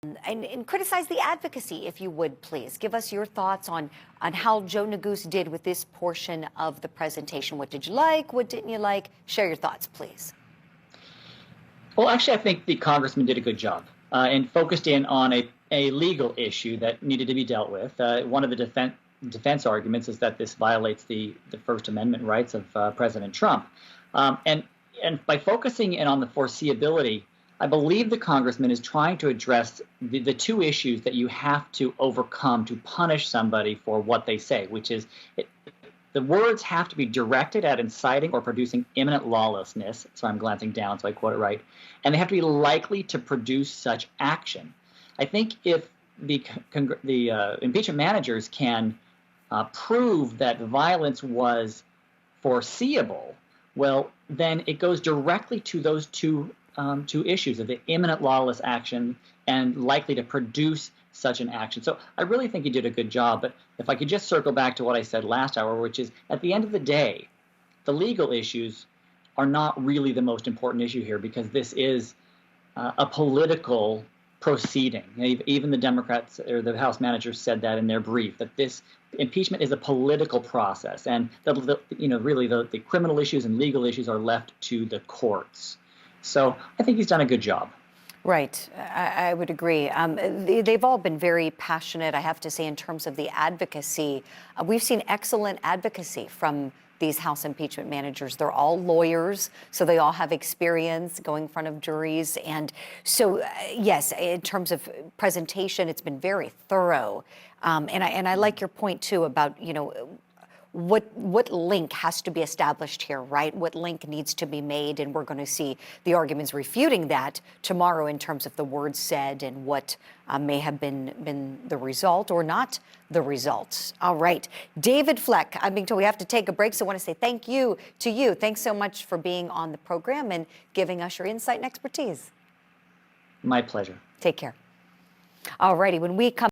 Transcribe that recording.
And criticize the advocacy, if you would, please. Give us your thoughts on how Joe Neguse did with this portion of the presentation. What did you like? What didn't you like? Share your thoughts, please. Well, actually, I think the congressman did a good job and focused in on a legal issue that needed to be dealt with. One of the defense arguments is that this violates the First Amendment rights of President Trump. And by focusing in on the foreseeability, I believe the congressman is trying to address the two issues that you have to overcome to punish somebody for what they say, which is the words have to be directed at inciting or producing imminent lawlessness. So I'm glancing down so I quote it right. And they have to be likely to produce such action. I think if the impeachment managers can prove that violence was foreseeable, well, then it goes directly to those two issues of the imminent lawless action and likely to produce such an action. So I really think he did a good job. But if I could just circle back to what I said last hour, which is at the end of the day, the legal issues are not really the most important issue here, because this is a political proceeding. Even the Democrats or the House managers said that in their brief, that this impeachment is a political process, and really the criminal issues and legal issues are left to the courts. So I think he's done a good job. Right. I would agree. They've all been very passionate, I have to say, in terms of the advocacy. We've seen excellent advocacy from these House impeachment managers. They're all lawyers, so they all have experience going in front of juries. And so, yes, in terms of presentation, it's been very thorough. And I like your point, too, about, what link has to be established here, right? What link needs to be made? And we're going to see the arguments refuting that tomorrow in terms of the words said and what may have been the result or not the results. All right. David Fleck, I'm being told we have to take a break, so I want to say thank you to you. Thanks so much for being on the program and giving us your insight and expertise. My pleasure. Take care. All righty. When we come